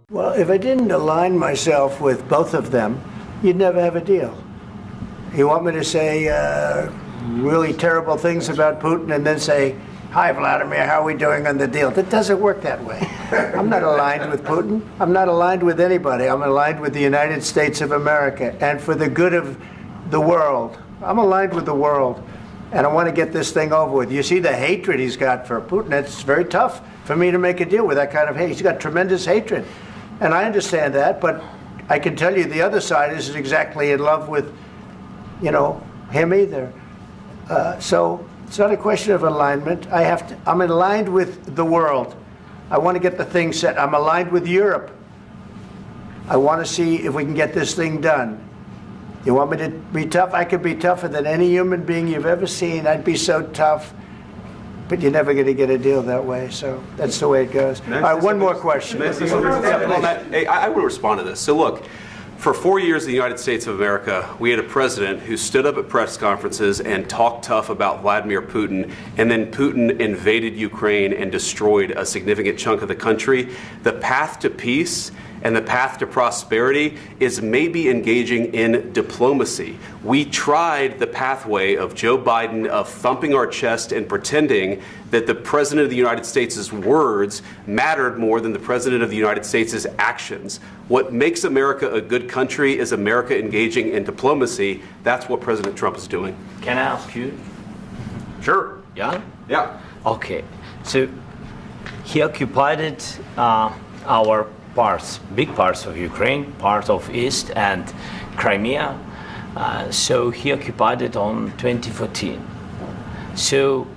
Well, if I didn't align myself with both of them, you'd never have a deal. You want me to say really terrible things about Putin and then say, "Hi, Vladimir, how are we doing on the deal?" That doesn't work that way. I'm not aligned with Putin. I'm not aligned with anybody. I'm aligned with the United States of America. And for the good of the world, I'm aligned with the world. And I want to get this thing over with. You see the hatred he's got for Putin. It's very tough for me to make a deal with that kind of hate. He's got tremendous hatred. And I understand that, but I can tell you the other side isn't exactly in love with, him either. So it's not a question of alignment. I'm aligned with the world. I want to get the thing set. I'm aligned with Europe. I want to see if we can get this thing done. You want me to be tough? I could be tougher than any human being you've ever seen. I'd be so tough. But you're never going to get a deal that way. So that's the way it goes. All right, one more question. I will respond to this. So look, for 4 years in the United States of America, we had a president who stood up at press conferences and talked tough about Vladimir Putin, and then Putin invaded Ukraine and destroyed a significant chunk of the country. The path to peace and the path to prosperity is maybe engaging in diplomacy. We tried the pathway of Joe Biden of thumping our chest and pretending that the President of the United States' words mattered more than the President of the United States' actions. What makes America a good country is America engaging in diplomacy. That's what President Trump is doing. Can I ask you? Sure. Yeah? Yeah. Okay. So he occupied our parts, big parts of Ukraine, part of East and Crimea. So he occupied it on 2014. So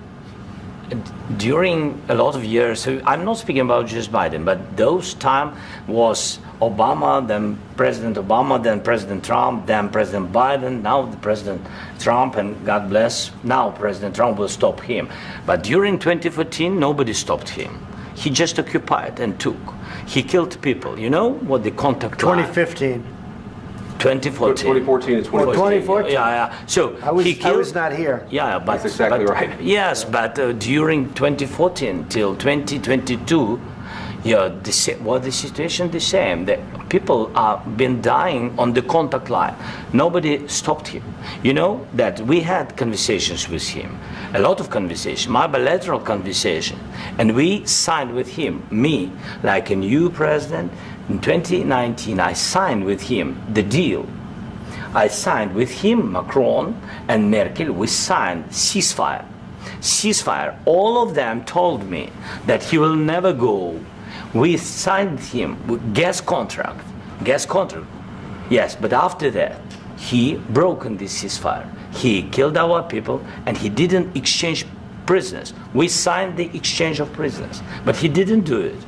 during a lot of years, so I'm not speaking about just Biden, but those time was Obama, then President Obama, then President Trump, then President Biden, now the President Trump, and God bless, now President Trump will stop him. But during 2014, nobody stopped him. He just occupied and took. He killed people. You know what the contact line? 2015. 2014. 2014 and 2014. 2014. Yeah. So I was not here. Yeah, but that's exactly right. Yes, but during 2014 till 2022, the situation the same. The people have been dying on the contact line. Nobody stopped him. You know that we had conversations with him, a lot of conversation, my bilateral conversation, and we signed with him, me, like a new president. In 2019, I signed with him the deal. I signed with him, Macron and Merkel, we signed ceasefire. All of them told me that he will never go. We signed him with gas contract. Yes, but after that, he broken this ceasefire. He killed our people and he didn't exchange prisoners. We signed the exchange of prisoners, but he didn't do it.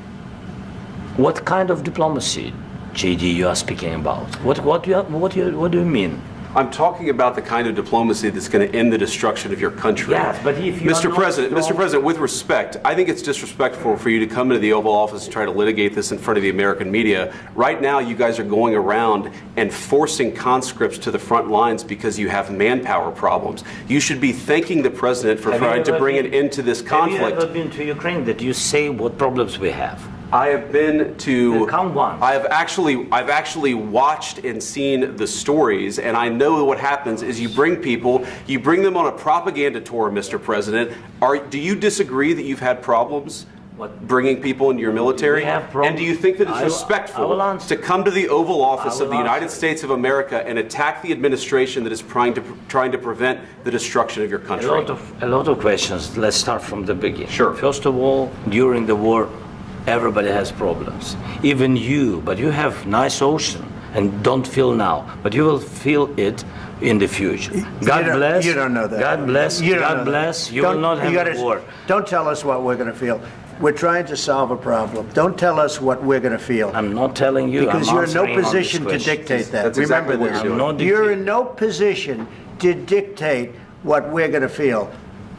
What kind of diplomacy, JD, you are speaking about? What do you mean? I'm talking about the kind of diplomacy that's going to end the destruction of your country. Yes, but if you Mr. President, with respect, I think it's disrespectful for you to come into the Oval Office and try to litigate this in front of the American media. Right now, you guys are going around and forcing conscripts to the front lines because you have manpower problems. You should be thanking the president for trying to bring an end to this conflict. Have you ever been to Ukraine that you say what problems we have? I have been to. Count one. I've actually watched and seen the stories, and I know what happens is you bring them on a propaganda tour, Mr. President. Do you disagree that you've had problems bringing people into your military? And do you think that it's respectful to come to the Oval Office of the United States of America and attack the administration that is trying to prevent the destruction of your country? A lot of questions. Let's start from the beginning. Sure. First of all, during the war, everybody has problems, even you, but you have nice ocean and don't feel now, but you will feel it in the future. God bless. You don't know that. God bless. God bless. You will not have a war. Don't tell us what we're going to feel. We're trying to solve a problem. Don't tell us what we're going to feel. I'm not telling you. Because you're in no position to dictate that. That's exactly Remember what this. You're in no position to dictate what we're going to feel.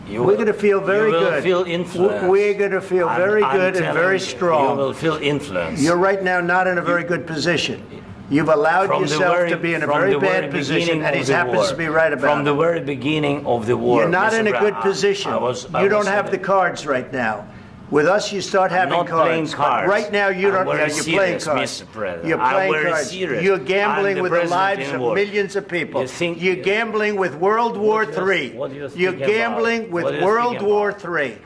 We're going to feel very good. You will feel influence. We're going to feel very good and very strong. You will feel influence. You're right now not in a very good position. You've allowed yourself to be in a very bad position, and he happens to be right about it. From the very beginning of the war. You're not in a good position. You don't have the cards right now. With us, you start having not cards. playing But cards. right now, you I'm don't. very You're playing serious, cards. Mr. President. You're I'm playing very cards. serious. You're I'm gambling the with the president lives in of war. millions of people. You think- You're gambling with World War What do you- III. what do you think You're about? gambling with What do you World think War about? III.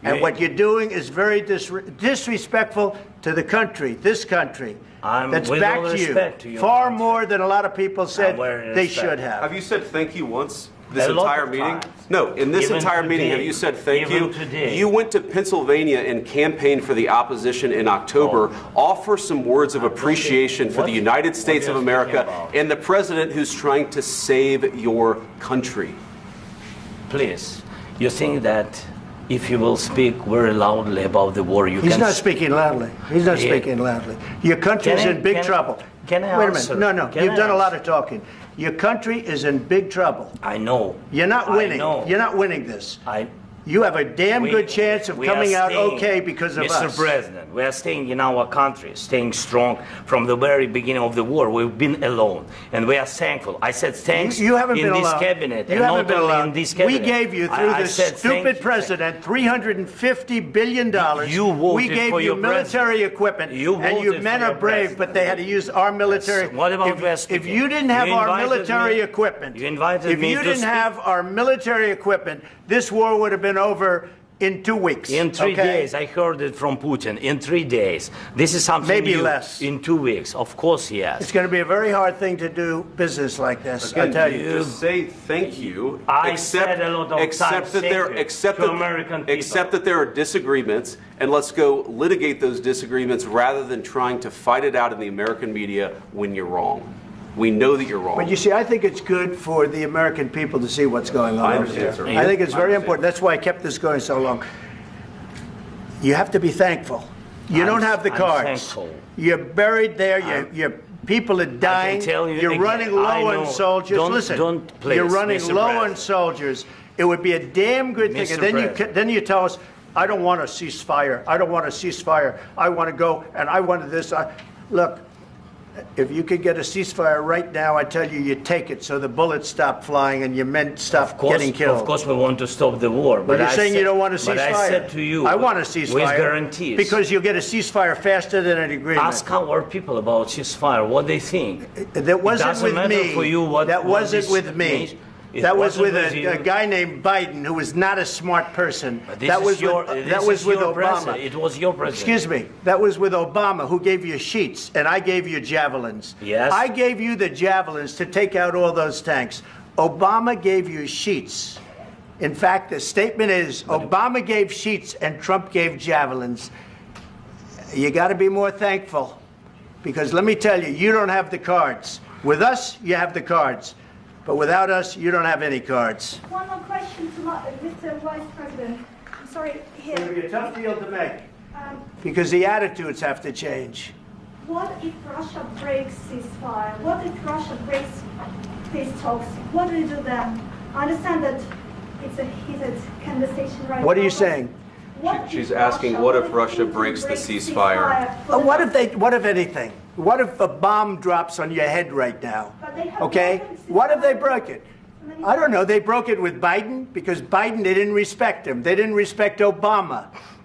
And what you're doing is very disrespectful to the country, this country, that's with all backed respect to you your far country. more than a lot of people said very they respect. should Have have. you said thank you once this A lot entire of meeting? times. No, in this Even entire meeting, today. have you said thank Even you? today. You went to Pennsylvania and campaigned for the opposition in October. Offer some words of appreciation for the What- United what States are of you America speaking about? and the president who's trying to save your country. Please, you think that if you will speak very loudly about the war, you He's can... not speaking loudly. He's not Yeah. speaking loudly. Your country is Can I- in big can- trouble. can I Wait a answer? minute. No, Can you've I done a lot answer? of talking. Your country is in big trouble. I know. You're not I winning. know. You're not winning this. I, You have a damn we- good chance of we are coming out staying- okay because of Mr. us. President, we are staying in our country, staying strong from the very beginning of the war. We've been alone, and we are thankful. I said thanks You haven't in been this alone. cabinet, You and haven't not been only alone. in this We cabinet. gave you, through I this said thank stupid you. president, $350 billion. You voted we gave for you your military president. equipment. You and you voted men for are your brave, president. but they had to use our military. Yes. What about if, West if Virginia? you didn't have You our invited military me- equipment, you invited if me you to didn't speak. have our military equipment, this war would have been over in 2 weeks. In 3 okay? days, I heard it from Putin. In 3 days, this is something Maybe new. less. In 2 weeks, of course, yes. It's going to be a very hard thing to do business like this. I Again, tell you. just say thank you. I said a lot of except times that thank there, you except to that, American people. except that there are disagreements, and let's go litigate those disagreements rather than trying to fight it out in the American media when you're wrong. We know that you're wrong. But you see, I think it's good for the American people to see what's going on I over understand, there. sir. I think it's I very understand. important. That's why I kept this going so long. You have to be thankful. You don't have the I'm cards. thankful. You're buried there. Your people are dying. tell you You're again, running low I on know. soldiers. Don't- Listen, don't, please, you're running Mr. low on President. soldiers. It would be a damn good thing. Mr. And then President. then you tell us, I don't want a ceasefire. I don't want a ceasefire. I want to go and I wanted this. Look, if you could get a ceasefire right now, I tell you, you take it so the bullets stop flying and your men stop getting killed. Of course, we want to stop the war. But you're I saying said- you don't want a ceasefire. But I said to you, I want a ceasefire. with guarantees. Because you'll get a ceasefire faster than an agreement. Ask our people about ceasefire, what they think. That wasn't doesn't with matter me. for you what- that what wasn't this with me. means. It That was wasn't with with you. a guy named Biden, who was not a smart person. But this That is was your, with, this that was is with your Obama. president. It was your president. Excuse me. That was with Obama, who gave you sheets, and I gave you javelins. Yes. I gave you the javelins to take out all those tanks. Obama gave you sheets. In fact, the statement is Obama gave sheets and Trump gave javelins. You got to be more thankful, because let me tell you, you don't have the cards. With us, you have the cards. But without us, you don't have any cards. One more question to Mr. Vice President. I'm sorry, It's going to be here. a tough deal to make, Um, because the attitudes have to change. what if Russia breaks ceasefire? What if Russia breaks peace talks? What do we do then? I understand that it's a heated conversation right now. What are you but saying? what She's if asking, what if Russia Putin breaks the breaks ceasefire? for the- What if anything? What if a bomb drops on your head right now? But they have Okay? broken What if they ceasefire. broke it? I don't know. They broke it with Biden because Biden, they didn't respect him. They didn't respect Obama.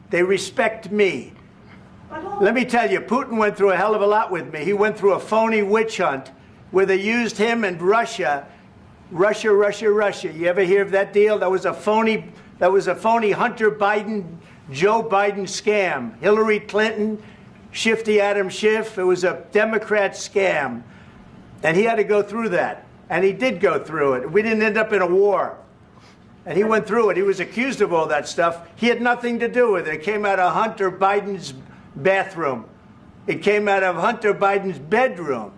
They respect me. But all- Let me tell you, Putin went through a hell of a lot with me. He went through a phony witch hunt where they used him and Russia. Russia. You ever hear of that deal? That was a phony Hunter Biden, Joe Biden scam. Hillary Clinton, Shifty Adam Schiff. It was a Democrat scam. And he had to go through that. And he did go through it. We didn't end up in a war. And he went through it. He was accused of all that stuff. He had nothing to do with it. It came out of Hunter Biden's bathroom. It came out of Hunter Biden's bedroom.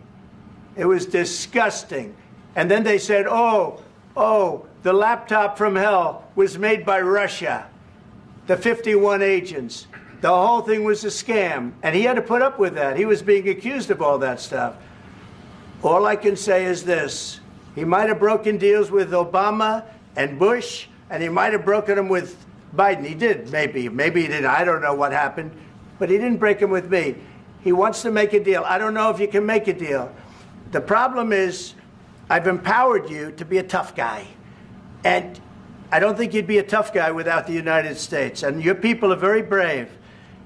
It was disgusting. And then they said, oh, the laptop from hell was made by Russia, the 51 agents. The whole thing was a scam. And he had to put up with that. He was being accused of all that stuff. All I can say is this. He might have broken deals with Obama and Bush, and he might have broken them with Biden. He did, maybe. Maybe he didn't. I don't know what happened. But he didn't break them with me. He wants to make a deal. I don't know if you can make a deal. The problem is I've empowered you to be a tough guy. And I don't think you'd be a tough guy without the United States. And your people are very brave.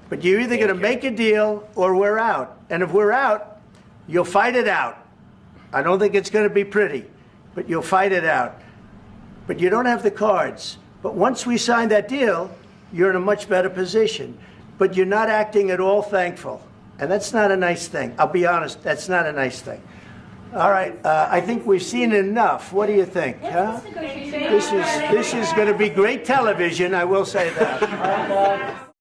But you're either going to make a deal or we're out. And if we're out, you'll fight it out. I don't think it's going to be pretty, but you'll fight it out. But you don't have the cards. But once we sign that deal, you're in a much better position. But you're not acting at all thankful. And that's not a nice thing. I'll be honest, that's not a nice thing. All right, I think we've seen enough. What do you think? Huh? This is going to be great television, I will say that.